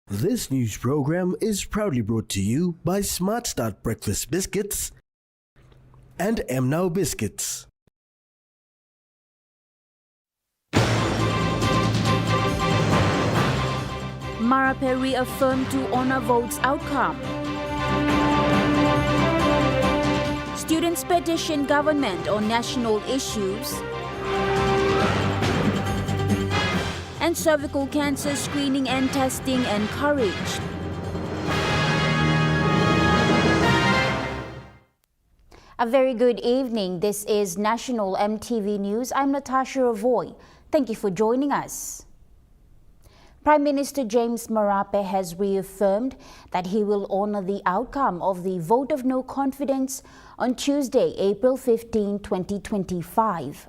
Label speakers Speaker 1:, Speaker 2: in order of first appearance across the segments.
Speaker 1: This news program is proudly brought to you by Smart Start Breakfast Biscuits and Now Biscuits.
Speaker 2: Marape reaffirmed to honor vote's outcome. Students petition government on national issues. And cervical cancer screening and testing encouraged. A very good evening. This is National EMTV News. I'm Natasha Ravoy. Thank you for joining us. Prime Minister James Marape has reaffirmed that he will honor the outcome of the vote of no confidence on Tuesday, April 15, 2025.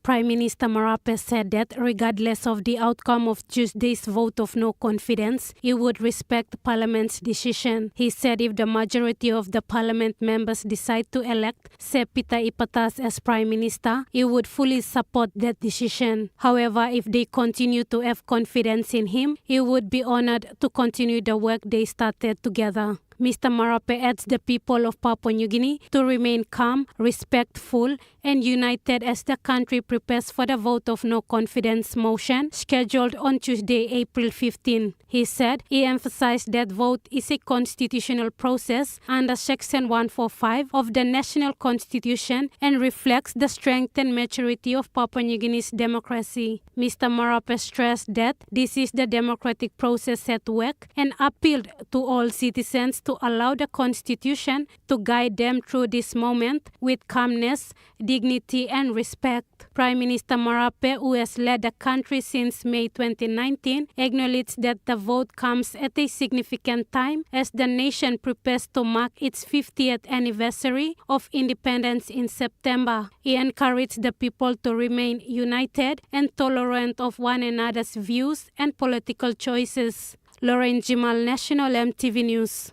Speaker 3: Prime Minister Marape said that regardless of the outcome of Tuesday's vote of no confidence, he would respect Parliament's decision. He said if the majority of the Parliament members decide to elect Sepita Ipatas as Prime Minister, he would fully support that decision. However, if they continue to have confidence in him, he would be honored to continue the work they started together. Mr. Marape adds the people of Papua New Guinea to remain calm, respectful, and united as the country prepares for the vote of no confidence motion scheduled on Tuesday, April 15. He said he emphasized that vote is a constitutional process under Section 145 of the National Constitution and reflects the strength and maturity of Papua New Guinea's democracy. Mr. Marape stressed that this is the democratic process at work and appealed to all citizens to allow the Constitution to guide them through this moment with calmness, dignity, and respect. Prime Minister Marape, who has led the country since May 2019, acknowledged that the vote comes at a significant time as the nation prepares to mark its 50th anniversary of independence in September. He encouraged the people to remain united and tolerant of one another's views and political choices. Lauren Jimal, National EMTV News.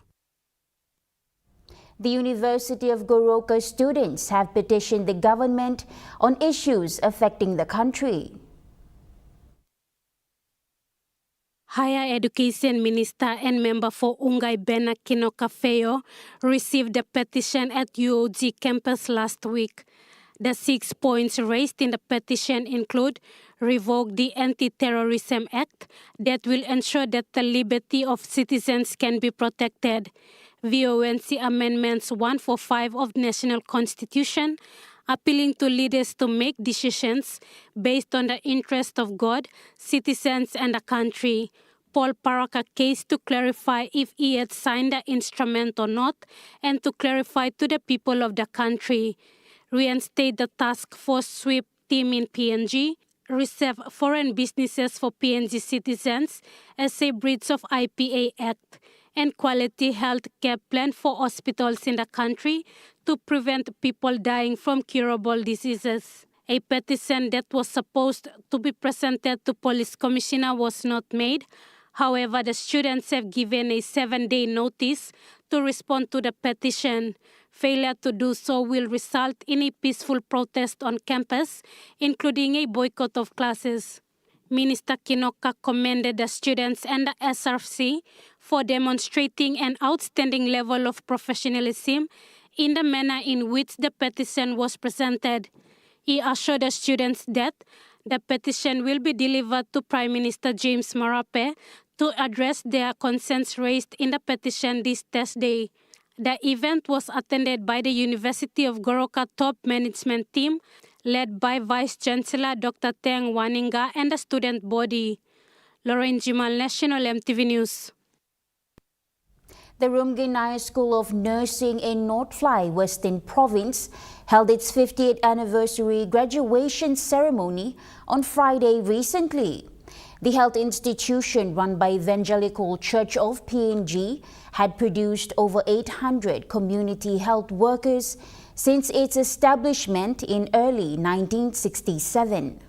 Speaker 2: The University of Goroka students have petitioned the government on issues affecting the country.
Speaker 3: Higher Education Minister and member for Ungay Bena Kinokafeo received the petition at UOG campus last week. The 6 points raised in the petition include revoke the Anti-Terrorism Act that will ensure that the liberty of citizens can be protected, VONC Amendments 145 of National Constitution, appealing to leaders to make decisions based on the interest of God, citizens, and the country. Paul Paraka case to clarify if he had signed the instrument or not, and to clarify to the people of the country. Reinstate the task force sweep team in PNG, reserve foreign businesses for PNG citizens as a breach of IPA Act, and quality health care plan for hospitals in the country to prevent people dying from curable diseases. A petition that was supposed to be presented to Police Commissioner was not made. However, the students have given a 7-day notice to respond to the petition. Failure to do so will result in a peaceful protest on campus, including a boycott of classes. Minister Kinoka commended the students and the SRC for demonstrating an outstanding level of professionalism in the manner in which the petition was presented. He assured the students that the petition will be delivered to Prime Minister James Marape to address their concerns raised in the petition this Thursday. The event was attended by the University of Goroka top management team, led by Vice Chancellor Dr. Teng Waninga and the student body. Lauren Jimal, National EMTV News.
Speaker 2: The Rumginaya School of Nursing in North Fly, Western Province, held its 50th anniversary graduation ceremony on Friday recently. The health institution run by Evangelical Church of PNG had produced over 800 community health workers since its establishment in early 1967.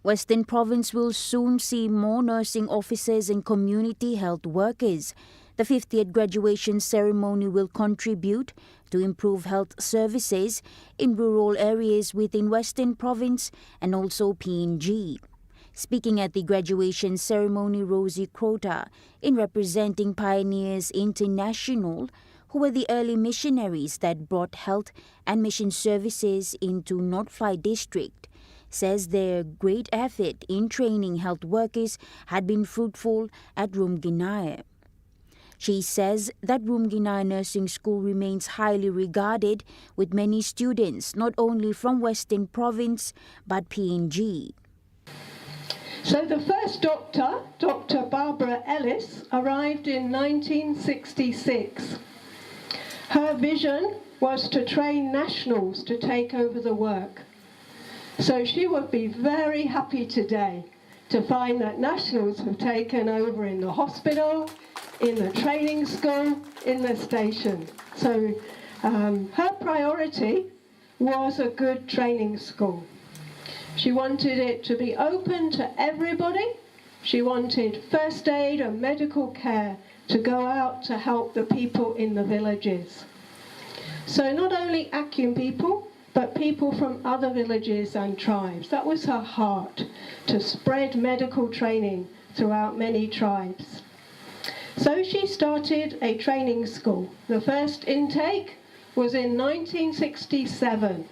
Speaker 2: Western Province will soon see more nursing officers and community health workers. The 50th graduation ceremony will contribute to improve health services in rural areas within Western Province and also PNG. Speaking at the graduation ceremony, Rosie Crota, in representing Pioneers International, who were the early missionaries that brought health and mission services into North Fly District, says their great effort in training health workers had been fruitful at Rumginaya. She says that Rumginaya Nursing School remains highly regarded with many students not only from Western Province but PNG.
Speaker 4: So the first doctor, Dr. Barbara Ellis, arrived in 1966. Her vision was to train nationals to take over the work. So she would be very happy today to find that nationals have taken over in the hospital, in the training school, in the station. So her priority was a good training school. She wanted it to be open to everybody. She wanted first aid and medical care to go out to help the people in the villages. So not only Akyem people, but people from other villages and tribes. That was her heart, to spread medical training throughout many tribes. So she started a training school. The first intake was in 1967.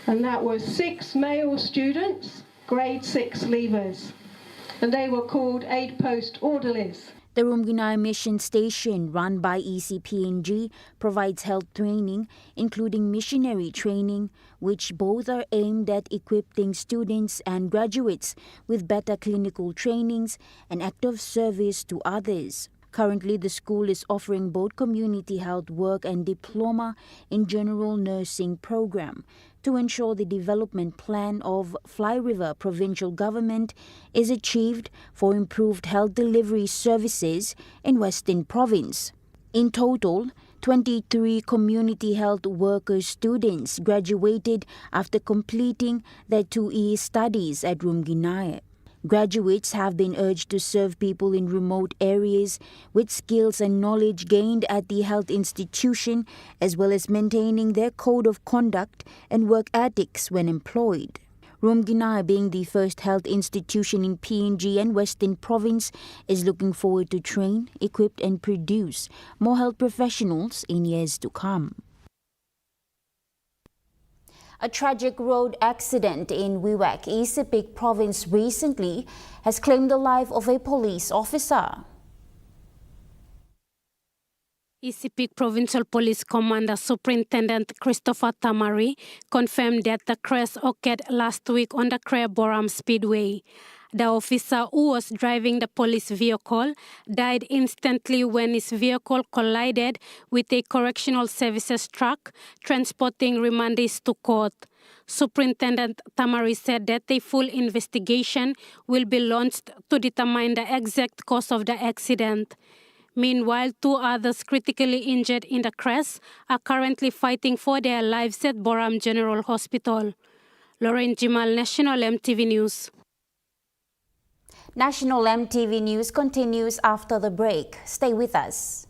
Speaker 4: And that was 6 male students, grade 6 leavers. And they were called 8-post orderlies.
Speaker 2: The Rumginaya Mission Station, run by ECPNG, provides health training, including missionary training, which both are aimed at equipping students and graduates with better clinical trainings and active service to others. Currently, the school is offering both community health work and diploma in general nursing program to ensure the development plan of Fly River Provincial Government is achieved for improved health delivery services in Western Province. In total, 23 community health worker students graduated after completing their 2-year studies at Rumginaya. Graduates have been urged to serve people in remote areas with skills and knowledge gained at the health institution, as well as maintaining their code of conduct and work ethics when employed. Rumginaya, being the first health institution in PNG and Western Province, is looking forward to train, equip and produce more health professionals in years to come. A tragic road accident in Wewak, Isipik Province recently has claimed the life of a police officer.
Speaker 3: Isipik Provincial Police Commander Superintendent Christopher Tamari confirmed that the crash occurred last week on the Burang Speedway. The officer who was driving the police vehicle died instantly when his vehicle collided with a correctional services truck transporting remandees to court. Superintendent Tamari said that a full investigation will be launched to determine the exact cause of the accident. Meanwhile, 2 others critically injured in the crash are currently fighting for their lives at Burang General Hospital. Lauren Jimal, National EMTV News.
Speaker 2: National EMTV News continues after the break. Stay with us.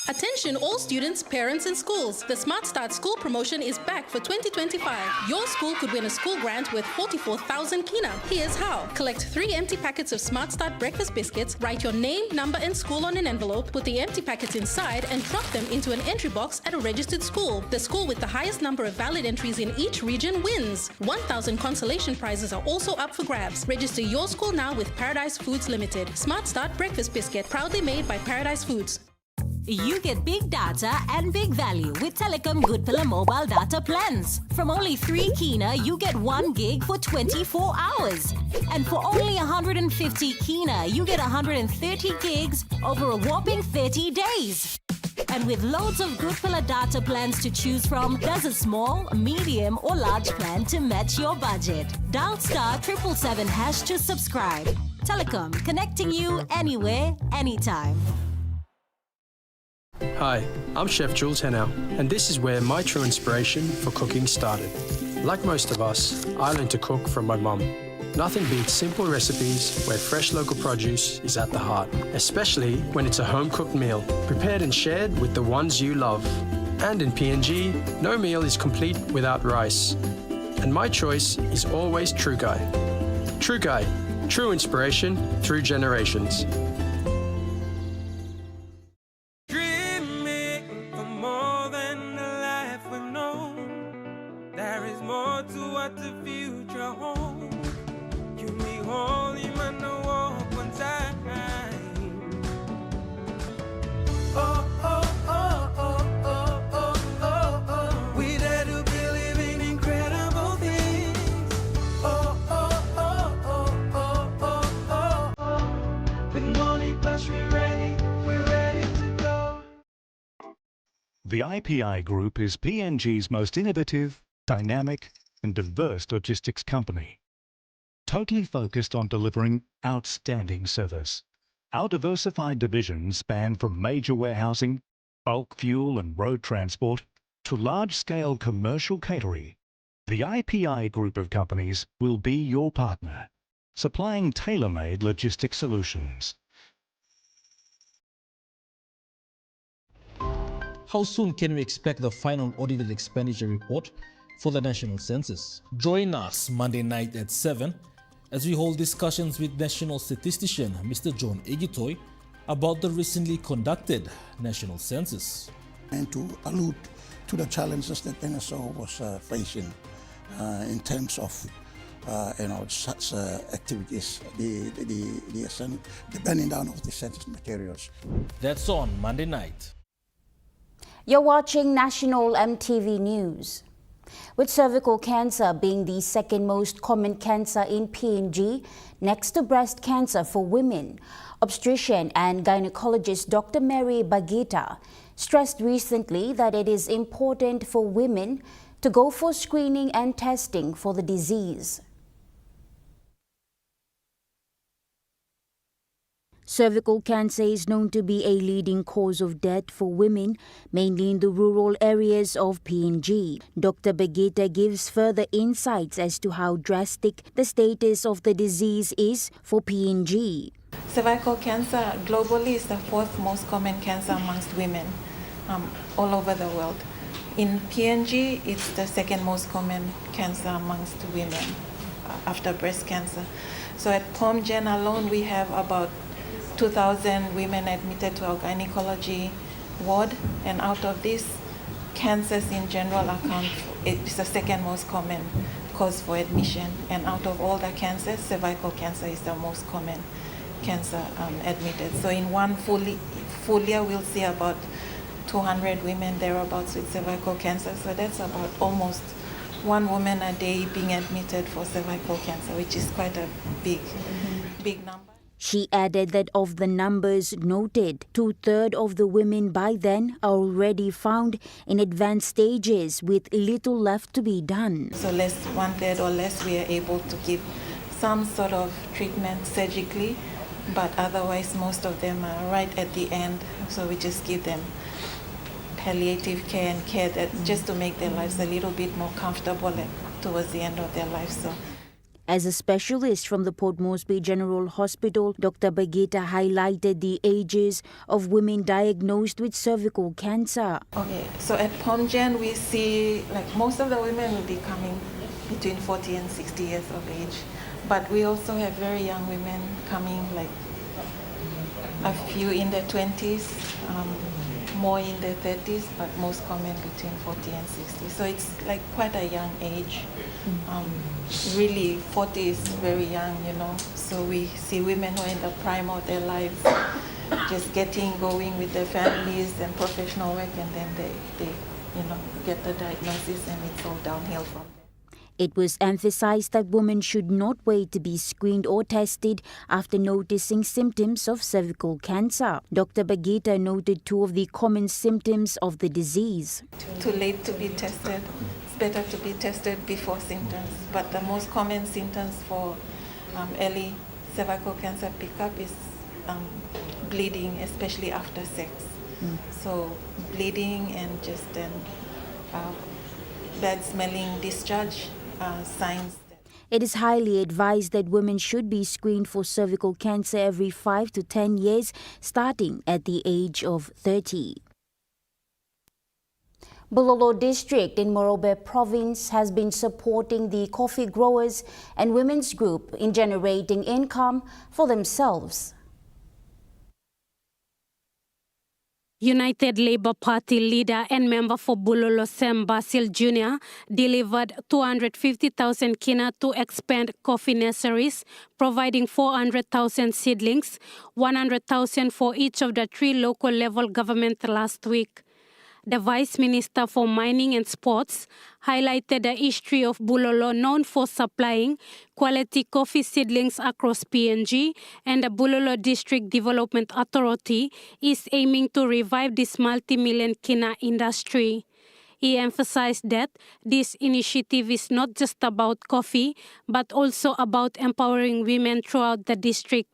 Speaker 5: Attention all students, parents and schools. The Smart Start School promotion is back for 2025. Your school could win a school grant worth 44,000 kina. Here's how. Collect 3 empty packets of Smart Start breakfast biscuits, write your name, number and school on an envelope, put the empty packets inside and drop them into an entry box at a registered school. The school with the highest number of valid entries in each region wins. 1,000 consolation prizes are also up for grabs. Register your school now with Paradise Foods Limited. Smart Start breakfast biscuit, proudly made by Paradise Foods.
Speaker 6: You get big data and big value with Telecom Good Pillar mobile data plans. From only 3 kina, you get 1 gig for 24 hours. And for only 150 kina, you get 130 gigs over a whopping 30 days. And with loads of Good Pillar data plans to choose from, there's a small, medium or large plan to match your budget. Dial *777# to subscribe. Telecom, connecting you anywhere, anytime.
Speaker 7: Hi, I'm Chef Jules Henow, and this is where my true inspiration for cooking started. Like most of us, I learned to cook from my mum. Nothing beats simple recipes where fresh local produce is at the heart, especially when it's a home-cooked meal, prepared and shared with the ones you love. And in PNG, no meal is complete without rice. And my choice is always Trukai. Trukai, true inspiration through generations.
Speaker 8: Dreaming for more than the life we've known. There is more to what the future holds. You me holy man, no walk one time. Oh, oh, oh, oh, oh, oh, oh, oh. We dare to be living incredible things. Oh, oh, oh, oh, oh, oh, oh, oh. With money plus we're ready to go.
Speaker 9: The IPI Group is PNG's most innovative, dynamic and diverse logistics company, totally focused on delivering outstanding service. Our diversified divisions span from major warehousing, bulk fuel and road transport, to large-scale commercial catering. The IPI Group of companies will be your partner, supplying tailor-made logistics solutions.
Speaker 10: How soon can we expect the final audited expenditure report for the national census? Join us Monday night at 7 as we hold discussions with National Statistician Mr. John Egitoy about the recently conducted national census.
Speaker 11: And to allude to the challenges that NSO was facing in terms of such activities, the burning down of the census materials.
Speaker 10: That's on Monday night.
Speaker 2: You're watching National EMTV News. With cervical cancer being the second most common cancer in PNG, next to breast cancer for women, obstetrician and gynecologist Dr. Mary Bagita stressed recently that it is important for women to go for screening and testing for the disease. Cervical cancer is known to be a leading cause of death for women, mainly in the rural areas of PNG. Dr. Bagita gives further insights as to how drastic the status of the disease is for PNG.
Speaker 12: Cervical cancer globally is the fourth most common cancer amongst women all over the world. In PNG, it's the second most common cancer amongst women after breast cancer. So at POMGEN alone, we have about 2,000 women admitted to our gynecology ward, and out of this, cancers in general it's the second most common cause for admission. And out of all the cancers, cervical cancer is the most common cancer admitted. So in one full year, we'll see about 200 women thereabouts with cervical cancer. So that's about almost one woman a day being admitted for cervical cancer, which is quite a big number.
Speaker 2: She added that of the numbers noted, 2/3 of the women by then are already found in advanced stages with little left to be done.
Speaker 12: So less, 1/3 or less, we are able to give some sort of treatment surgically, but otherwise most of them are right at the end. So we just give them palliative care and care that just to make their lives a little bit more comfortable towards the end of their lives. So.
Speaker 2: As a specialist from the Port Moresby General Hospital, Dr. Bagita highlighted the ages of women diagnosed with cervical cancer.
Speaker 12: Okay, so at POMGEN we see most of the women will be coming between 40 and 60 years of age. But we also have very young women coming, a few in their 20s, more in their 30s, but most common between 40 and 60. So it's quite a young age. Really, 40 is very young, So we see women who are in the prime of their lives, just getting going with their families and professional work, and then they get the diagnosis, and it's all downhill from there.
Speaker 2: It was emphasized that women should not wait to be screened or tested after noticing symptoms of cervical cancer. Dr. Bagita noted two of the common symptoms of the disease.
Speaker 12: Too late to be tested. It's better to be tested before symptoms. But the most common symptoms for early cervical cancer pickup is bleeding, especially after sex. So bleeding and just then bad-smelling discharge signs.
Speaker 2: It is highly advised that women should be screened for cervical cancer every 5 to 10 years, starting at the age of 30. Bulolo district in Morobe province has been supporting the coffee growers and women's group in generating income for themselves.
Speaker 3: United Labour Party leader and member for Bulolo Sam Basil Jr. delivered 250,000 kina to expand coffee nurseries, providing 400,000 seedlings, 100,000 for each of the 3 local level government last week. The Vice Minister for Mining and Sports highlighted the history of Bulolo, known for supplying quality coffee seedlings across PNG, and the Bulolo District Development Authority is aiming to revive this multi-million kina industry. He emphasized that this initiative is not just about coffee, but also about empowering women throughout the district.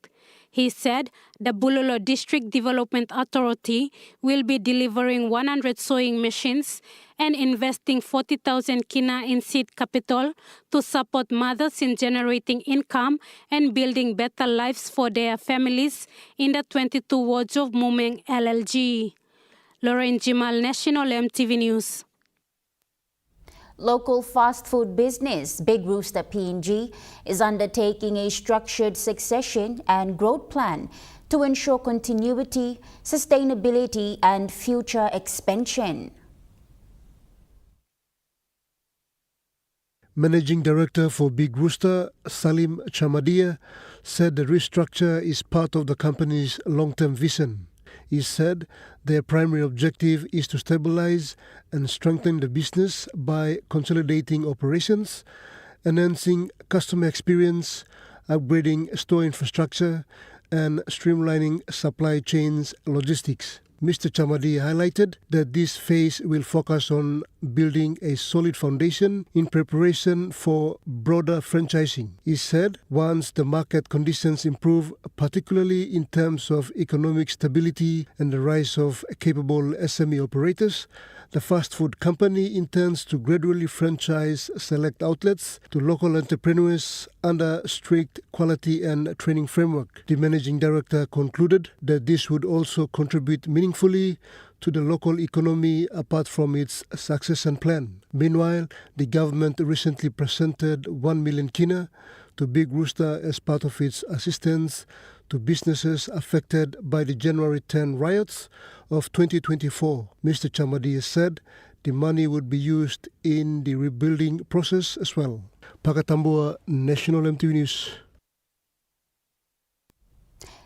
Speaker 3: He said the Bulolo District Development Authority will be delivering 100 sewing machines and investing 40,000 kina in seed capital to support mothers in generating income and building better lives for their families in the 22 wards of Mumeng LLG. Lauren Jimal, National EMTV News.
Speaker 2: Local fast food business Big Rooster PNG is undertaking a structured succession and growth plan to ensure continuity, sustainability and future expansion.
Speaker 13: Managing Director for Big Rooster, Salim Chamadia, said the restructure is part of the company's long-term vision. He said their primary objective is to stabilize and strengthen the business by consolidating operations, enhancing customer experience, upgrading store infrastructure, and streamlining supply chains logistics. Mr. Chamadi highlighted that this phase will focus on building a solid foundation in preparation for broader franchising. He said once the market conditions improve, particularly in terms of economic stability and the rise of capable SME operators, the fast food company intends to gradually franchise select outlets to local entrepreneurs under strict quality and training framework. The managing director concluded that this would also contribute meaningfully to the local economy apart from its succession plan. Meanwhile, the government recently presented 1 million kina to Big Rooster as part of its assistance to businesses affected by the January 10 riots of 2024. Mr. Chamadi said the money would be used in the rebuilding process as well. Pakatambua, National EMTV News.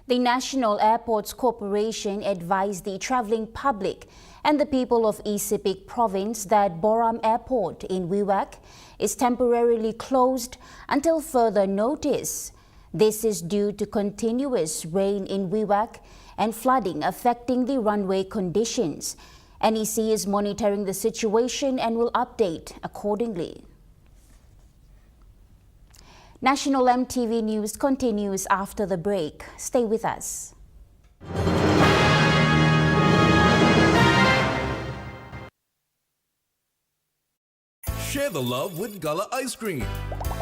Speaker 2: The National Airports Corporation advised the travelling public and the people of East Sepik Province that Burang Airport in Wewak is temporarily closed until further notice. This is due to continuous rain in Wewak and flooding affecting the runway conditions. NEC is monitoring the situation and will update accordingly. National EMTV News continues after the break. Stay with us.
Speaker 14: Share the love with Gala Ice Cream,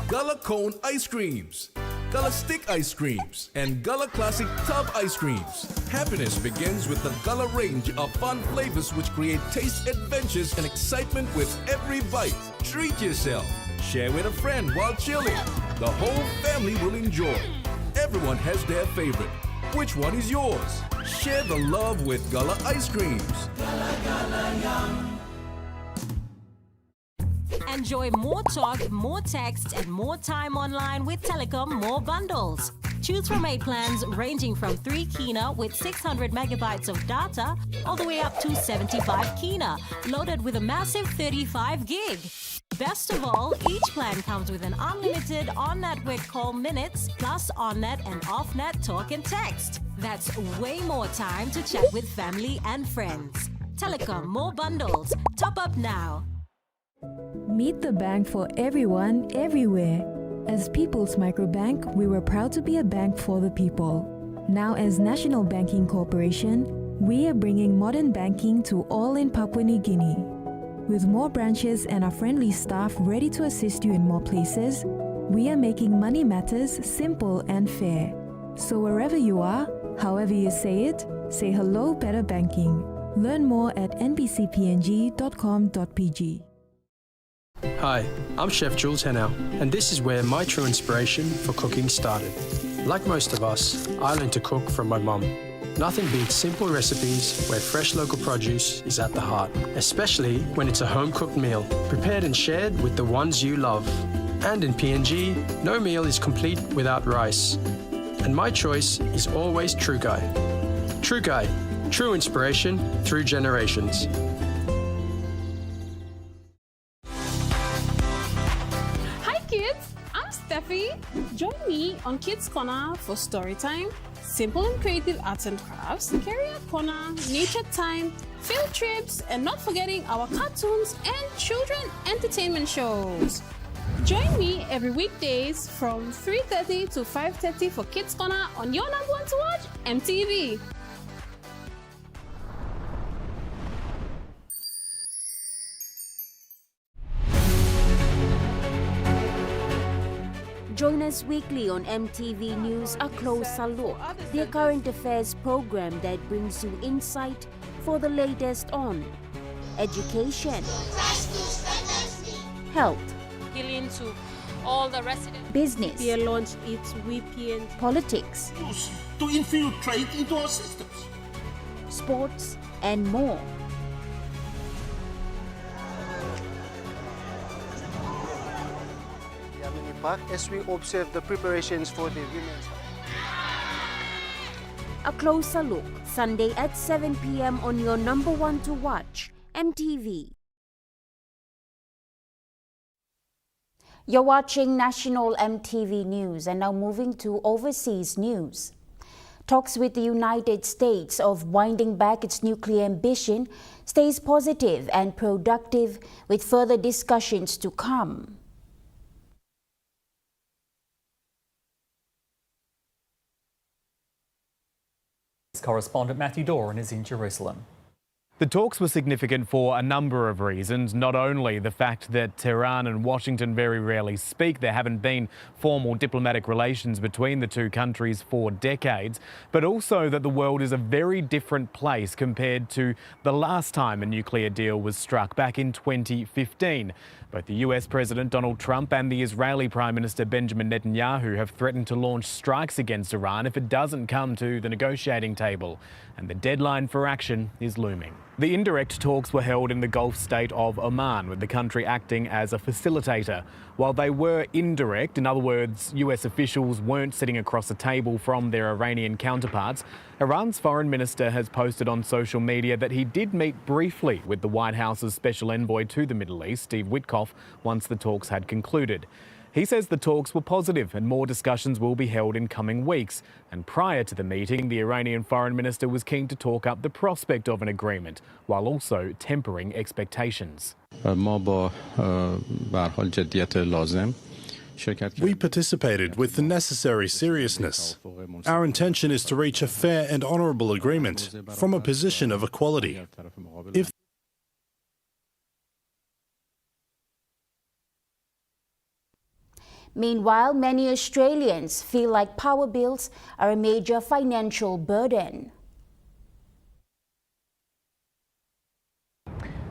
Speaker 14: Gala Cone Ice Creams, Gala Stick Ice Creams, and Gala Classic Tub Ice Creams. Happiness begins with the Gala range of fun flavors which create taste adventures and excitement with every bite. Treat yourself. Share with a friend while chilling. The whole family will enjoy. Everyone has their favorite. Which one is yours? Share the love with Gala Ice Creams. Gala Gala Yum.
Speaker 6: Enjoy more talk, more text, and more time online with Telecom More Bundles. Choose from 8 plans ranging from 3 kina with 600 megabytes of data all the way up to 75 kina, loaded with a massive 35 gig. Best of all, each plan comes with an unlimited on-network call minutes plus on-net and off-net talk and text. That's way more time to chat with family and friends. Telecom More Bundles. Top up now.
Speaker 15: Meet the bank for everyone, everywhere. As People's Microbank, we were proud to be a bank for the people. Now as National Banking Corporation, we are bringing modern banking to all in Papua New Guinea. With more branches and our friendly staff ready to assist you in more places, we are making money matters simple and fair. So wherever you are, however you say it, say hello Better Banking. Learn more at nbcpng.com.pg.
Speaker 7: Hi, I'm Chef Jules Hennow, and this is where my true inspiration for cooking started. Like most of us, I learned to cook from my mum. Nothing beats simple recipes where fresh local produce is at the heart, especially when it's a home-cooked meal, prepared and shared with the ones you love. And in PNG, no meal is complete without rice. And my choice is always True Guy. True Guy, true inspiration through generations.
Speaker 16: Hi kids, I'm Steffi. Join me on Kids Corner for story time, simple and creative arts and crafts, career corner, nature time, field trips, and not forgetting our cartoons and children entertainment shows. Join me every weekdays from 3:30 to 5:30 for Kids Corner on your number one to watch, EMTV.
Speaker 2: Join us weekly on MTV News, A Closer Look, the current affairs program that brings you insight for the latest on education, health,
Speaker 17: healing to all the residents.
Speaker 2: business,
Speaker 3: They launched its VPN,
Speaker 2: politics,
Speaker 18: to infiltrate into our systems.
Speaker 2: sports, and more.
Speaker 19: As we observe the preparations for the women's.
Speaker 2: A Closer Look, Sunday at 7 p.m. on your number one to watch, MTV. You're watching National MTV News, and now moving to overseas news. Talks with the United States of winding back its nuclear ambition stays positive and productive, with further discussions to come.
Speaker 20: Correspondent Matthew Doran is in Jerusalem.
Speaker 21: The talks were significant for a number of reasons, not only the fact that Tehran and Washington very rarely speak. There haven't been formal diplomatic relations between the two countries for decades, but also that the world is a very different place compared to the last time a nuclear deal was struck back in 2015. Both the US President Donald Trump and the Israeli Prime Minister Benjamin Netanyahu have threatened to launch strikes against Iran if it doesn't come to the negotiating table, and the deadline for action is looming. The indirect talks were held in the Gulf state of Oman, with the country acting as a facilitator. While they were indirect, in other words, US officials weren't sitting across a table from their Iranian counterparts, Iran's foreign minister has posted on social media that he did meet briefly with the White House's special envoy to the Middle East, Steve Witkoff, once the talks had concluded. He says the talks were positive and more discussions will be held in coming weeks. And prior to the meeting, the Iranian foreign minister was keen to talk up the prospect of an agreement, while also tempering expectations.
Speaker 22: We participated with the necessary seriousness. Our intention is to reach a fair and honourable agreement from a position of equality.
Speaker 2: Meanwhile, many Australians feel like power bills are a major financial burden.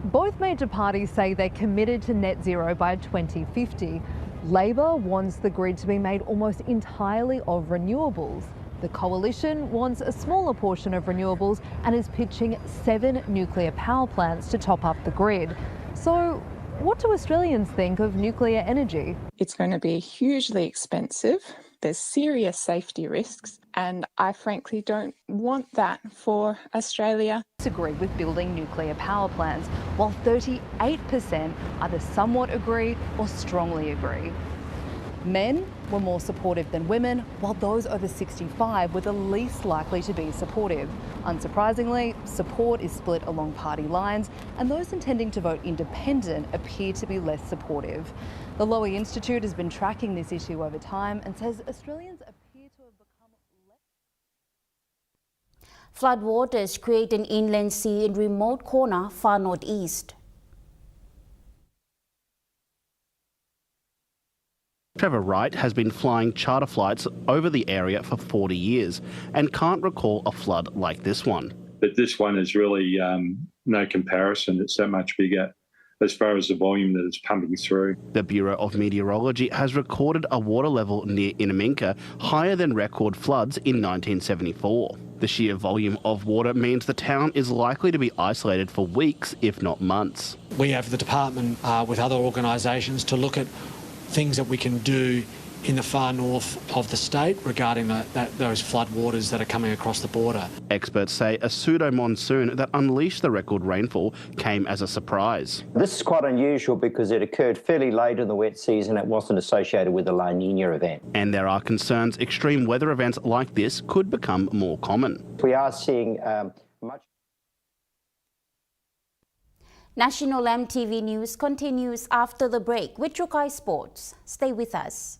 Speaker 23: Both major parties say they're committed to net zero by 2050. Labor wants the grid to be made almost entirely of renewables. The coalition wants a smaller portion of renewables and is pitching 7 nuclear power plants to top up the grid. So, what do Australians think of nuclear energy?
Speaker 24: It's going to be hugely expensive. There's serious safety risks, and I frankly don't want that for Australia.
Speaker 23: Disagree with building nuclear power plants, while 38% either somewhat agree or strongly agree. Men were more supportive than women, while those over 65 were the least likely to be supportive. Unsurprisingly, support is split along party lines, and those intending to vote independent appear to be less supportive. The Lowy Institute has been tracking this issue over time and says Australians appear to have become less...
Speaker 2: Floodwaters create an inland sea in remote corner far northeast.
Speaker 1: Trevor Wright has been flying charter flights over the area for 40 years and can't recall a flood like this one.
Speaker 4: But this one is really no comparison. It's so much bigger as far as the volume that it's pumping through.
Speaker 1: The Bureau of Meteorology has recorded a water level near Inaminka higher than record floods in 1974. The sheer volume of water means the town is likely to be isolated for weeks, if not months.
Speaker 5: We have the department with other organisations to look at things that we can do in the far north of the state regarding those floodwaters that are coming across the border.
Speaker 1: Experts say a pseudo-monsoon that unleashed the record rainfall came as a surprise.
Speaker 8: This is quite unusual because it occurred fairly late in the wet season. It wasn't associated with a La Nina event.
Speaker 1: And there are concerns extreme weather events like this could become more common.
Speaker 8: We are seeing much...
Speaker 2: National EMTV News continues after the break with Trukai Sports. Stay with us.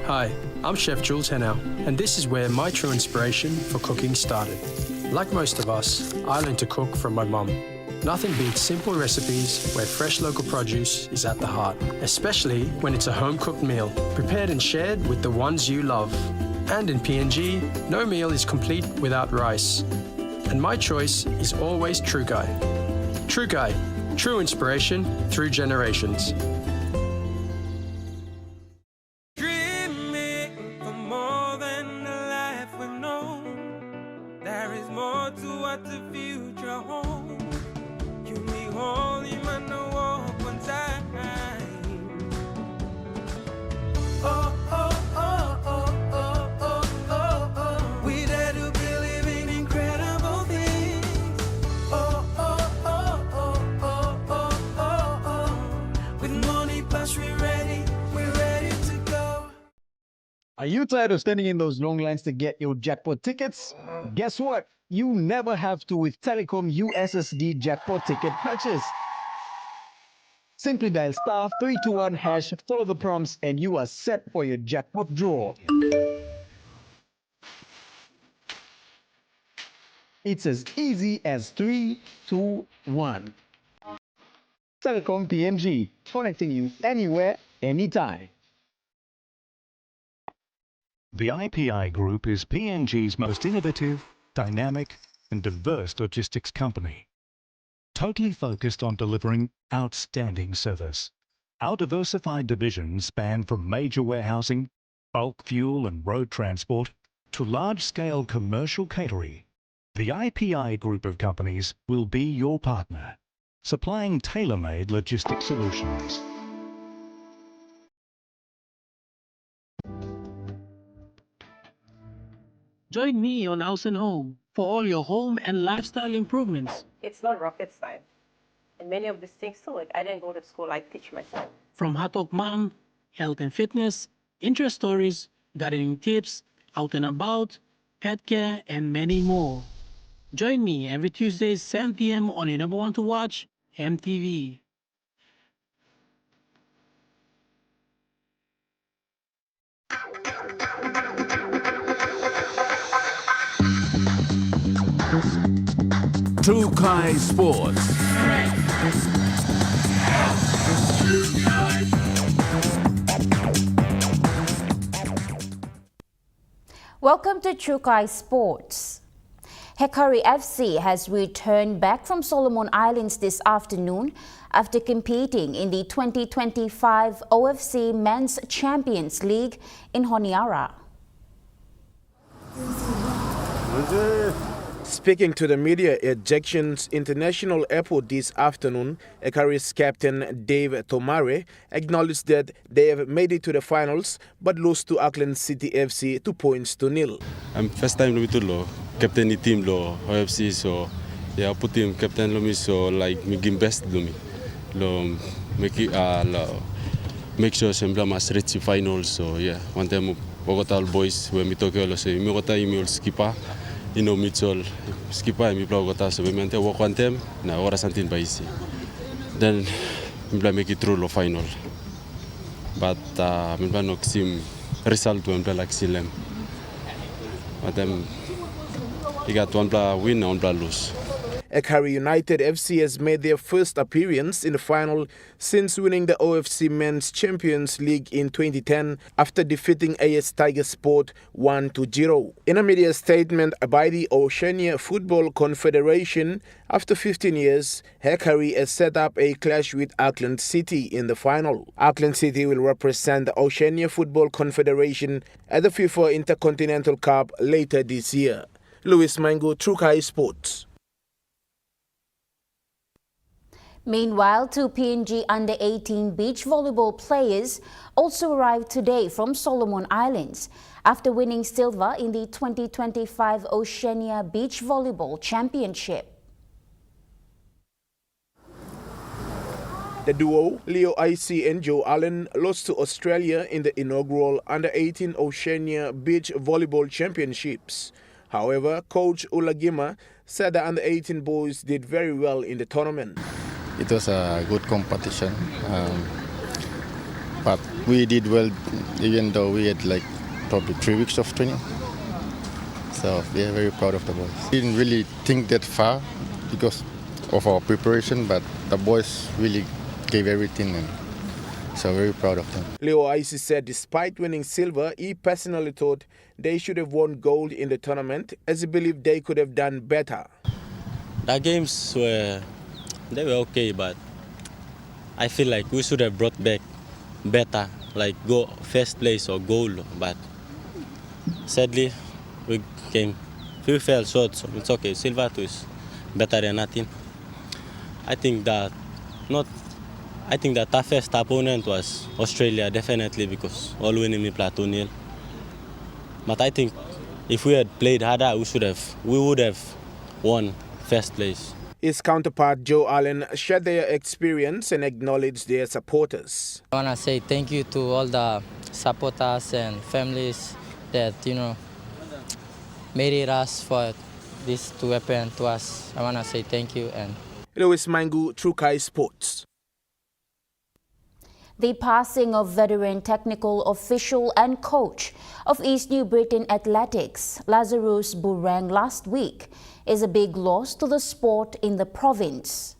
Speaker 7: Hi, I'm Chef Jules Hennow, and this is where my true inspiration for cooking started. Like most of us, I learned to cook from my mum. Nothing beats simple recipes where fresh local produce is at the heart, especially when it's a home-cooked meal, prepared and shared with the ones you love. And in PNG, no meal is complete without rice. And my choice is always Trukai. Trukai, true inspiration through generations.
Speaker 25: Are you tired of standing in those long lines to get your jackpot tickets? Guess what? You never have to with Telecom USSD jackpot ticket purchase. Simply dial *321#, follow the prompts, and you are set for your jackpot draw. It's as easy as 3, 2, 1. Telecom PNG, connecting you anywhere, anytime.
Speaker 9: The IPI Group is PNG's most innovative, dynamic, and diverse logistics company, totally focused on delivering outstanding service. Our diversified divisions span from major warehousing, bulk fuel and road transport, to large-scale commercial catering. The IPI Group of companies will be your partner, supplying tailor-made logistics solutions.
Speaker 26: Join me on House and Home for all your home and lifestyle improvements.
Speaker 27: It's not rocket science. And many of these things too, like I didn't go to school, I teach myself.
Speaker 26: From Hatok Mom, health and fitness, interest stories, gardening tips, out and about, pet care, and many more. Join me every Tuesday 7 p.m. on your number one to watch, EMTV.
Speaker 28: Trukai Sports.
Speaker 2: Welcome to Trukai Sports. Hekari FC has returned back from Solomon Islands this afternoon after competing in the 2025 OFC Men's Champions League in Honiara.
Speaker 29: Speaking to the media at Jackson's International Airport this afternoon, Hekari's captain Dave Tomare acknowledged that they have made it to the finals but lost to Auckland City FC 2-0.
Speaker 30: I'm first time to captain the team lo OFC, so
Speaker 6: Yeah, put him captain Lumi so like me give best Lumi. Lo make it make sure sembla mas reach final so yeah. One time Bogota boys when me talk all say me Bogota me skipper. Mitchell skipper me play Bogota so we mente walk one time na ora santin paisi. Then me make it through the final. But me plan no sim result when play like silem. But then he got one play win and one play lose.
Speaker 29: Ekari United FC has made their first appearance in the final since winning the OFC Men's Champions League in 2010 after defeating AS Tiger Sport 1-0. In a media statement by the Oceania Football Confederation, after 15 years, Ekari has set up a clash with Auckland City in the final. Auckland City will represent the Oceania Football Confederation at the FIFA Intercontinental Cup later this year. Louis Mango, Trukai Sports.
Speaker 2: Meanwhile, two PNG under-18 beach volleyball players also arrived today from Solomon Islands after winning silver in the 2025 Oceania Beach Volleyball Championship.
Speaker 29: The duo, Leo IC and Joe Allen, lost to Australia in the inaugural under-18 Oceania Beach Volleyball Championships. However, coach Ulagima said the under-18 boys did very well in the tournament.
Speaker 10: It was a good competition, but we did well even though we had like probably 3 weeks of training. So we are very proud of the boys. We didn't really think that far because of our preparation, but the boys really gave everything and so very proud of them.
Speaker 29: Leo Icy said despite winning silver, he personally thought they should have won gold in the tournament as he believed they could have done better.
Speaker 11: The games were okay, but I feel like we should have brought back better, like go first place or gold. But sadly, we fell short. So it's okay. Silver is better than nothing. I think the toughest opponent was Australia, definitely, because all winning me play 2-0. But I think if we had played harder, we would have won first place.
Speaker 29: His counterpart Joe Allen shared their experience and acknowledged their supporters.
Speaker 12: I want to say thank you to all the supporters and families that made it us for this to happen to us. I want to say thank you. And
Speaker 29: Louis Mangu, Trukai Sports.
Speaker 2: The passing of veteran technical official and coach of East New Britain Athletics, Lazarus Burang, last week is a big loss to the sport in the province.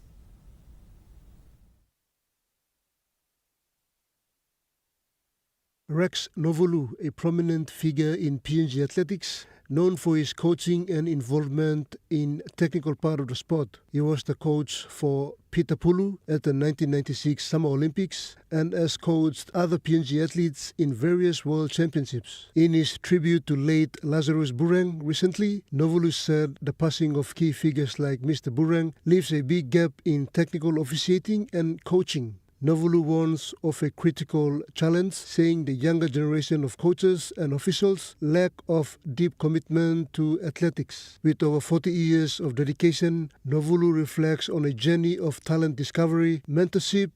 Speaker 13: Rex Novolu, a prominent figure in PNG athletics, known for his coaching and involvement in technical part of the sport. He was the coach for Peter Pulu at the 1996 Summer Olympics and has coached other PNG athletes in various world championships. In his tribute to late Lazarus Burang recently, Novolu said the passing of key figures like Mr. Burang leaves a big gap in technical officiating and coaching. Novolu warns of a critical challenge, saying the younger generation of coaches and officials lack of deep commitment to athletics. With over 40 years of dedication, Novolu reflects on a journey of talent discovery, mentorship,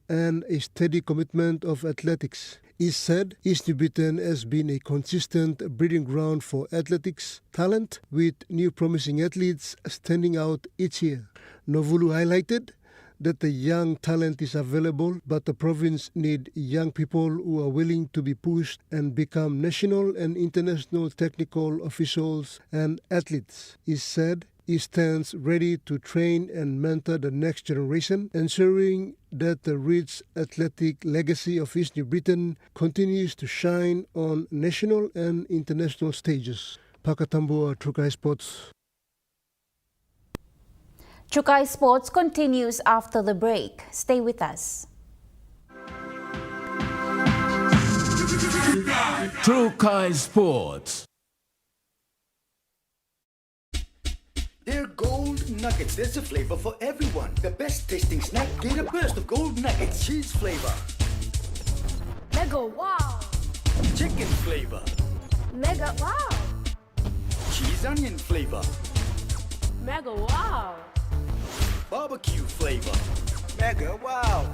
Speaker 13: and a steady commitment of athletics. He said East New Britain has been a consistent breeding ground for athletics talent, with new promising athletes standing out each year. Novolu highlighted that the young talent is available, but the province needs young people who are willing to be pushed and become national and international technical officials and athletes. He said he stands ready to train and mentor the next generation, ensuring that the rich athletic legacy of East New Britain continues to shine on national and international stages. Pakatambua, Trukai Sports.
Speaker 2: Trukai Sports continues after the break. Stay with us.
Speaker 14: Trukai Sports.
Speaker 18: They're gold nuggets. There's a flavor for everyone. The best tasting snack. Get a burst of gold nuggets. Cheese flavor.
Speaker 15: Mega wow.
Speaker 18: Chicken flavor.
Speaker 15: Mega wow.
Speaker 18: Cheese onion flavor.
Speaker 15: Mega wow.
Speaker 18: barbecue flavor. Mega wow.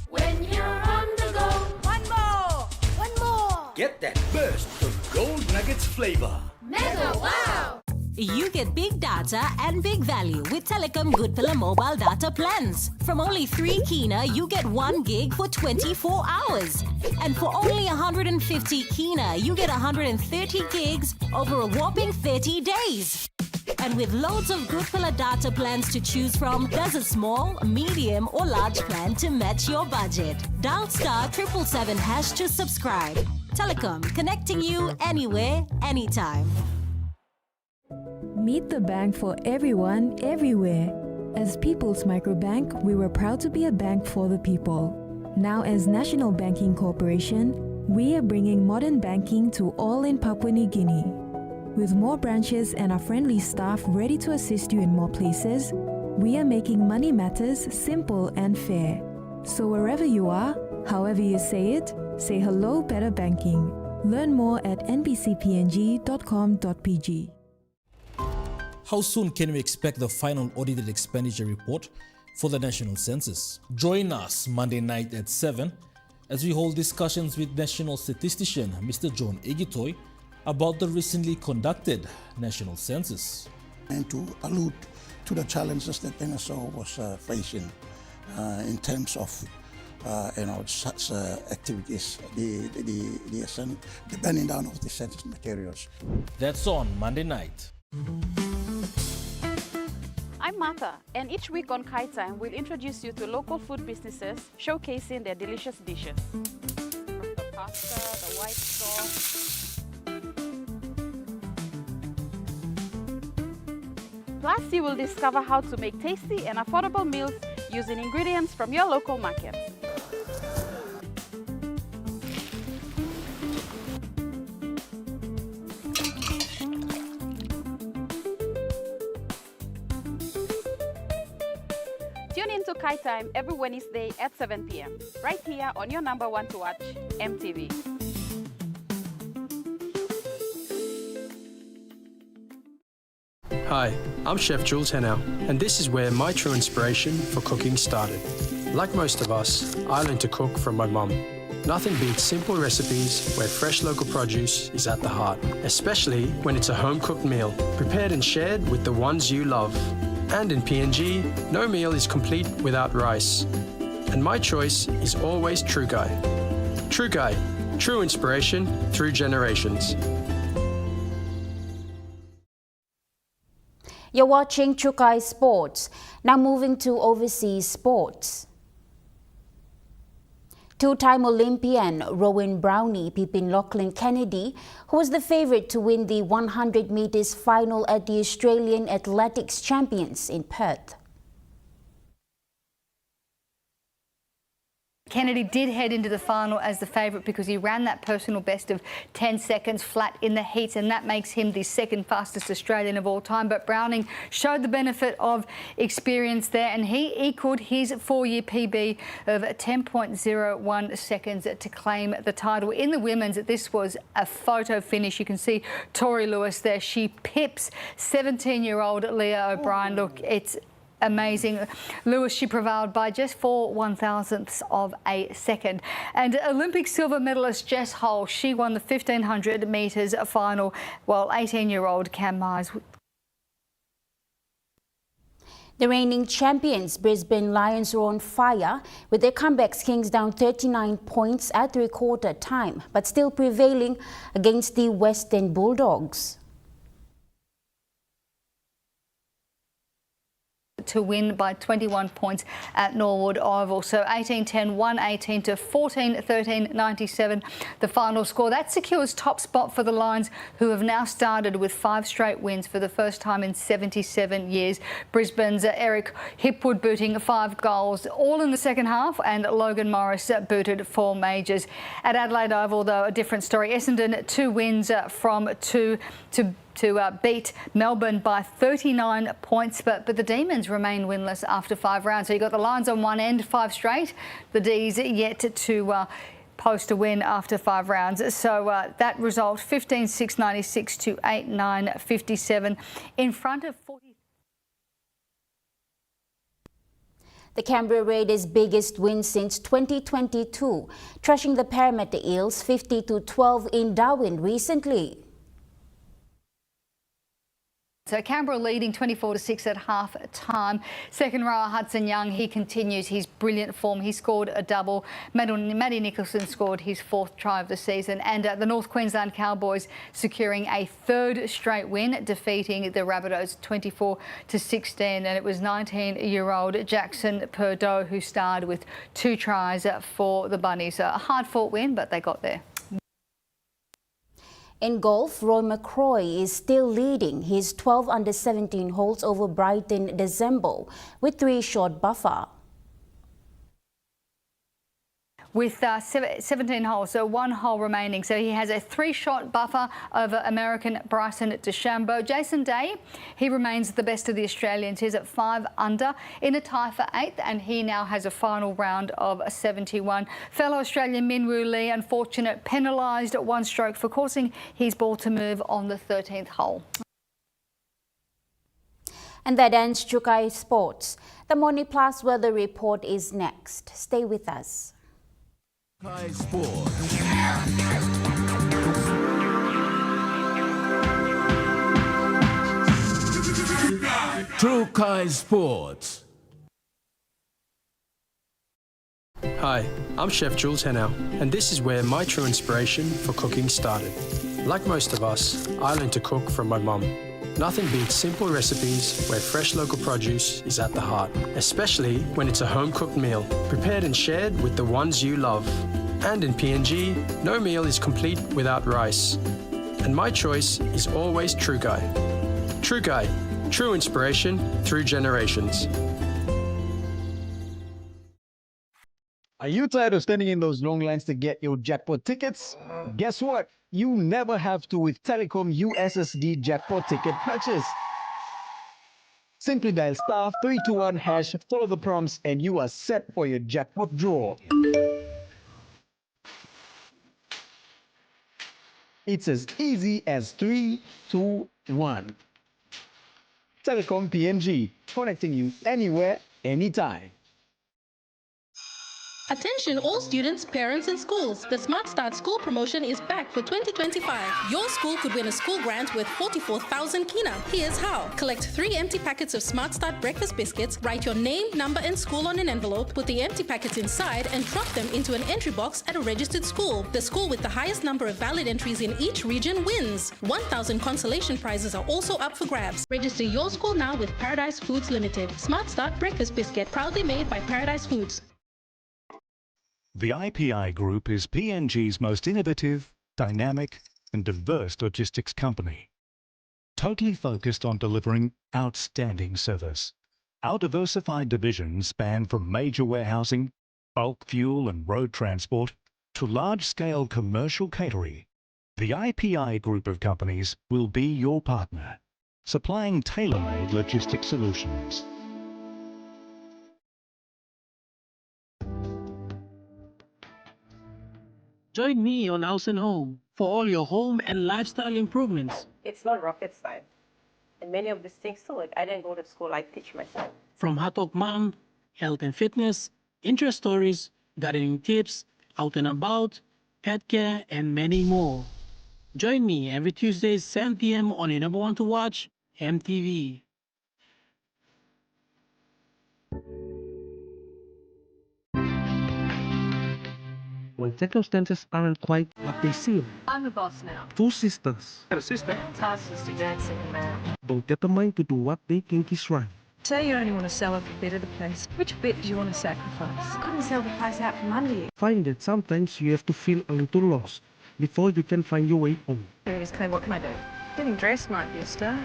Speaker 15: When you're on the go, one more.
Speaker 18: Get that burst of Gold Nuggets flavor.
Speaker 15: Mega wow.
Speaker 3: You get big data and big value with Telecom Goodpilla mobile data plans. From only 3 kina, you get 1 gig for 24 hours. And for only 150 kina, you get 130 gigs over a whopping 30 days. And with loads of Goodpilla data plans to choose from, there's a small, medium or large plan to match your budget. Dial *777# to subscribe. Telecom, connecting you anywhere, anytime.
Speaker 16: Meet the bank for everyone, everywhere. As People's Microbank, we were proud to be a bank for the people. Now as National Banking Corporation, we are bringing modern banking to all in Papua New Guinea. With more branches and our friendly staff ready to assist you in more places, we are making money matters simple and fair. So wherever you are, however you say it, say hello better banking. Learn more at nbcpng.com.pg.
Speaker 17: How soon can we expect the final audited expenditure report for the national census? Join us Monday night at 7 as we hold discussions with national statistician Mr. John Egitoy about the recently conducted national census.
Speaker 19: And to allude to the challenges that NSO was facing in terms of such activities, the burning down of the census materials.
Speaker 17: That's on Monday night.
Speaker 20: I'm Martha, and each week on Kai Time, we'll introduce you to local food businesses showcasing their delicious dishes. The pasta, the white sauce. Plus, you will discover how to make tasty and affordable meals using ingredients from your local market. Tune in to Kai Time every Wednesday at 7 p.m. right here on your number one to watch, EMTV.
Speaker 7: Hi, I'm Chef Jules Henao, and this is where my true inspiration for cooking started. Like most of us, I learned to cook from my mum. Nothing beats simple recipes where fresh local produce is at the heart, especially when it's a home-cooked meal, prepared and shared with the ones you love. And in PNG, no meal is complete without rice. And my choice is always Trukai. Trukai, true inspiration through generations.
Speaker 2: You're watching Trukai Sports. Now moving to overseas sports. Two-time Olympian Rowan Brownie Pippin Lachlan Kennedy, who was the favourite to win the 100 metres final at the Australian Athletics Champions in Perth.
Speaker 21: Kennedy did head into the final as the favourite because he ran that personal best of 10 seconds flat in the heats, and that makes him the second fastest Australian of all time. But Browning showed the benefit of experience there, and he equalled his 4-year PB of 10.01 seconds to claim the title. In the women's, this was a photo finish. You can see Tori Lewis there. She pips 17-year-old Leah O'Brien. Look, it's amazing. Lewis, she prevailed by just 4 1/1000ths of a second. And Olympic silver medalist Jess Hull, she won the 1500 metres final, while 18-year-old Cam Myers.
Speaker 2: The reigning champions, Brisbane Lions, were on fire, with their comebacks Kings down 39 points at 3/4 time, but still prevailing against the Western Bulldogs.
Speaker 21: To win by 21 points at Norwood Oval. So 18-10, 118 to 14-13, 97 the final score. That secures top spot for the Lions, who have now started with 5 straight wins for the first time in 77 years. Brisbane's Eric Hipwood booting 5 goals, all in the second half, and Logan Morris booted 4 majors. At Adelaide Oval, though, a different story. Essendon 2 wins from 2 to beat Melbourne by 39 points, but the Demons remain winless after 5 rounds. So you've got the Lions on one end, 5 straight. The D's yet to post a win after 5 rounds. So that result, 15-6, 96 to 8-9, 57 in front of 40.
Speaker 2: The Canberra Raiders' biggest win since 2022, thrashing the Parramatta Eels 50-12 in Darwin recently.
Speaker 21: So Canberra leading 24-6 at half time. Second rower Hudson Young, he continues his brilliant form. He scored a double. Matty Nicholson scored his 4th try of the season. And the North Queensland Cowboys securing a 3rd straight win, defeating the Rabbitohs 24-16. And it was 19-year-old Jackson Purdo who starred with 2 tries for the Bunnies. A hard-fought win, but they got there.
Speaker 2: In golf, Roy McIlroy is still leading his 12 under 17 holes over Brighton December with 3 shot buffer.
Speaker 21: With 17 holes, so 1 hole remaining. So he has a 3-shot buffer over American Bryson DeChambeau. Jason Day, he remains the best of the Australians. He's at 5 under in a tie for 8th, and he now has a final round of 71. Fellow Australian Min Woo Lee, unfortunate, penalised at 1 stroke for causing his ball to move on the 13th hole.
Speaker 2: And that ends Chukai Sports. The Morning Plus weather report is next. Stay with us.
Speaker 14: Sports. True Kai Sports.
Speaker 7: Hi, I'm Chef Jules Henao, and this is where my true inspiration for cooking started. Like most of us, I learned to cook from my mum. Nothing beats simple recipes where fresh local produce is at the heart, especially when it's a home-cooked meal, prepared and shared with the ones you love. And in PNG, no meal is complete without rice. And my choice is always True Kai. True Kai, true inspiration through generations.
Speaker 1: Are you tired of standing in those long lines to get your jackpot tickets? Guess what? You never have to with Telecom USSD jackpot ticket purchase. Simply dial *321#, follow the prompts, and you are set for your jackpot draw. It's as easy as 3, 2, 1. Telecom PNG, connecting you anywhere, anytime.
Speaker 4: Attention all students, parents and schools. The Smart Start School promotion is back for 2025. Your school could win a school grant worth 44,000 kina. Here's how. Collect 3 empty packets of Smart Start breakfast biscuits, write your name, number and school on an envelope, put the empty packets inside and drop them into an entry box at a registered school. The school with the highest number of valid entries in each region wins. 1,000 consolation prizes are also up for grabs. Register your school now with Paradise Foods Limited. Smart Start breakfast biscuit, proudly made by Paradise Foods.
Speaker 9: The IPI Group is PNG's most innovative, dynamic and diverse logistics company, totally focused on delivering outstanding service. Our diversified divisions span from major warehousing, bulk fuel and road transport to large-scale commercial catering. The IPI Group of companies will be your partner, supplying tailor-made logistics solutions.
Speaker 26: Join me on House and Home for all your home and lifestyle improvements.
Speaker 27: It's not rocket science. And many of these things too, like I didn't go to school, I teach myself.
Speaker 26: From Hot Talk Mom, health and fitness, interest stories, gardening tips, out and about, pet care, and many more. Join me every Tuesday 7 p.m. on your number one to watch, EMTV.
Speaker 5: When circumstances aren't quite what they seem.
Speaker 8: I'm the boss now.
Speaker 5: 2 sisters.
Speaker 8: Got a sister? Tasked is to dad second man.
Speaker 5: Both determined to do what they think is right.
Speaker 8: Say you only want to sell off a bit of the place. Which bit do you want to sacrifice? I couldn't sell the place out from under you.
Speaker 5: Find that sometimes you have to feel a little lost before you can find your way home.
Speaker 8: Claire, what can I do? Getting dressed might be a start.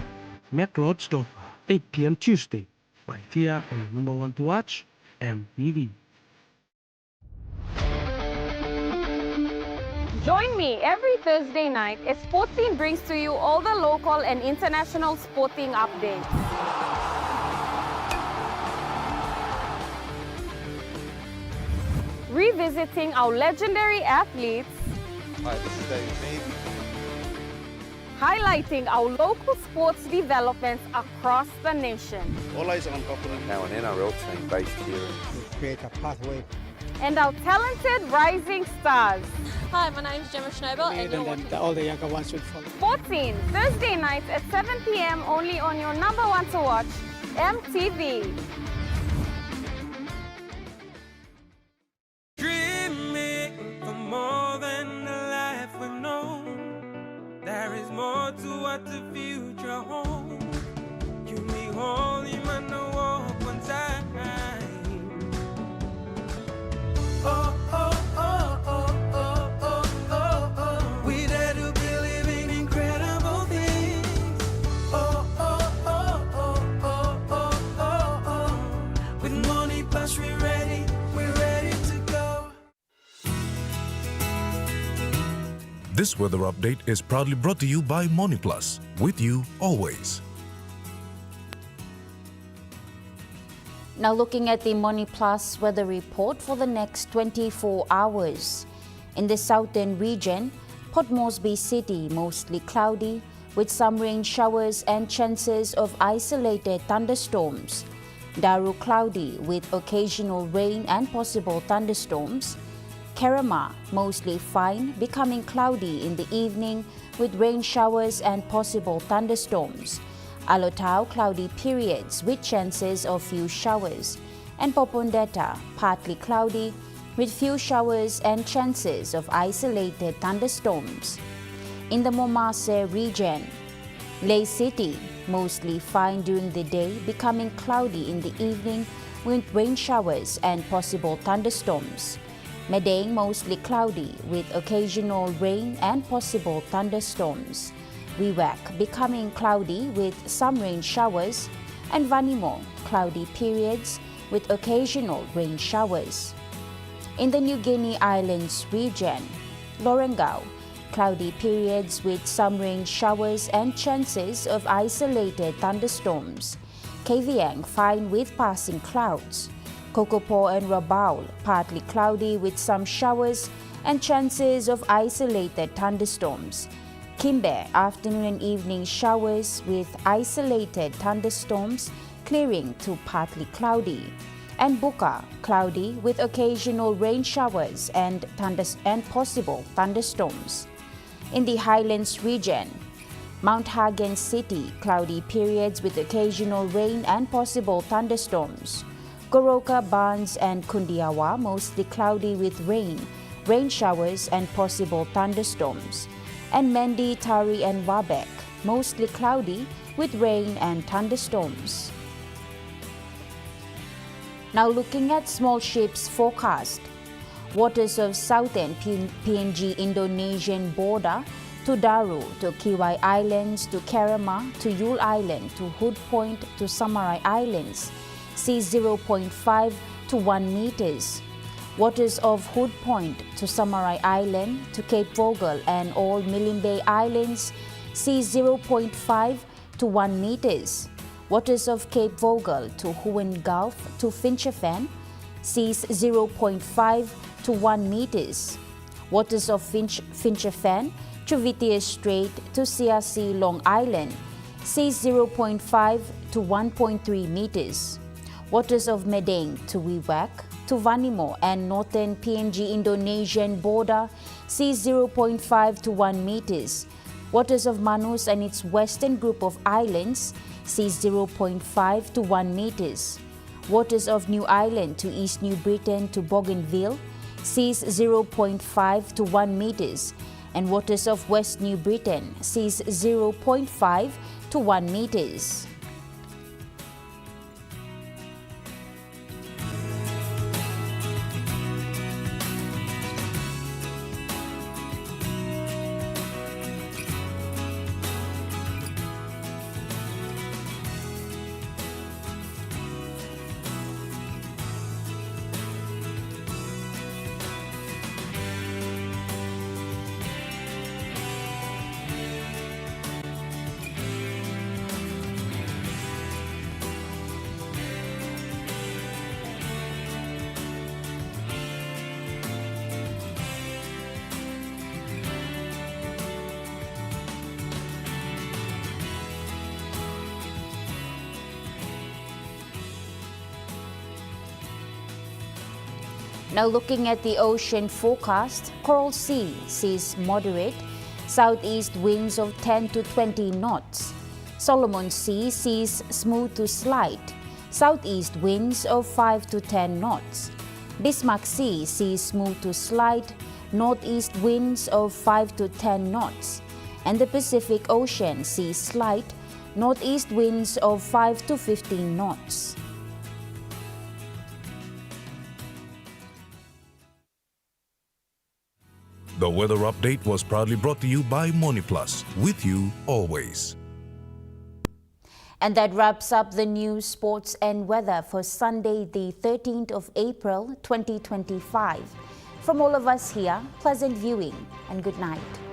Speaker 5: Matt Road's Daughter, 8 p.m. Tuesday, right here on number one to watch, MTV.
Speaker 22: Join me every Thursday night as Sports Scene brings to you all the local and international sporting updates. Revisiting our legendary athletes highlighting our local sports developments across the nation.
Speaker 6: All eyes on Coconut. Now an NRL team based here.
Speaker 10: To create a pathway.
Speaker 22: And our talented rising stars.
Speaker 11: Hi, my name is Gemma Schnobel and you're watching
Speaker 10: all the younger ones will follow.
Speaker 22: 14 Thursday nights at 7 p.m. only on your number one to watch, EMTV.
Speaker 12: Dreaming for more than the life we've known. There is more to what the future holds. You need holy man to walk one time. Oh, oh, oh, oh, oh, oh, oh, oh. We dare to believe in incredible things. Oh, oh, oh, oh, oh, oh, oh, oh. With money plus we're ready to go.
Speaker 23: This weather update is proudly brought to you by Money Plus, with you always.
Speaker 2: Now looking at the Money Plus weather report for the next 24 hours. In the southern region, Port Moresby City mostly cloudy with some rain showers and chances of isolated thunderstorms. Daru cloudy with occasional rain and possible thunderstorms. Kerema mostly fine, becoming cloudy in the evening with rain showers and possible thunderstorms. Alotau cloudy periods with chances of few showers, and Popondetta partly cloudy with few showers and chances of isolated thunderstorms. In the Momase region, Ley City mostly fine during the day, becoming cloudy in the evening with rain showers and possible thunderstorms. Madang mostly cloudy with occasional rain and possible thunderstorms. Wewak becoming cloudy with some rain showers, and Vanimo cloudy periods with occasional rain showers. In the New Guinea Islands region, Lorengau cloudy periods with some rain showers and chances of isolated thunderstorms. Kavieng fine with passing clouds. Kokopo and Rabaul partly cloudy with some showers and chances of isolated thunderstorms. Kimbe, afternoon and evening showers with isolated thunderstorms, clearing to partly cloudy. And Buka, cloudy with occasional rain showers and possible thunderstorms. In the Highlands region, Mount Hagen City, cloudy periods with occasional rain and possible thunderstorms. Goroka, Barnes and Kundiawa, mostly cloudy with rain showers and possible thunderstorms. And Mendi, Tari and Wabek, mostly cloudy with rain and thunderstorms. Now looking at small ships forecast. Waters of southern PNG Indonesian border to Daru, to Kiwai Islands, to Kerema, to Yule Island, to Hood Point, to Samarai Islands, sea 0.5 to 1 meters. Waters of Hood Point to Samarai Island, to Cape Vogel and all Milne Bay Islands, sea 0.5 to 1 meters. Waters of Cape Vogel to Huen Gulf to Finchefan, seas 0.5 to 1 meters. Waters of Finchefan to Vitier Strait to Siasi Long Island, seas 0.5 to 1.3 meters. Waters of Madang to Wewak, to Vanimo and northern PNG Indonesian border, seas 0.5 to 1 meters. Waters of Manus and its western group of islands, seas 0.5 to 1 meters. Waters of New Ireland to East New Britain to Bougainville, seas 0.5 to 1 meters. And waters of West New Britain, seas 0.5 to 1 meters. Now looking at the ocean forecast, Coral Sea sees moderate southeast winds of 10 to 20 knots. Solomon Sea sees smooth to slight southeast winds of 5 to 10 knots. Bismarck Sea sees smooth to slight northeast winds of 5 to 10 knots. And the Pacific Ocean sees slight northeast winds of 5 to 15 knots.
Speaker 23: The weather update was proudly brought to you by MoneyPlus, with you always.
Speaker 2: And that wraps up the news, sports and weather for Sunday, the 13th of April, 2025. From all of us here, pleasant viewing and good night.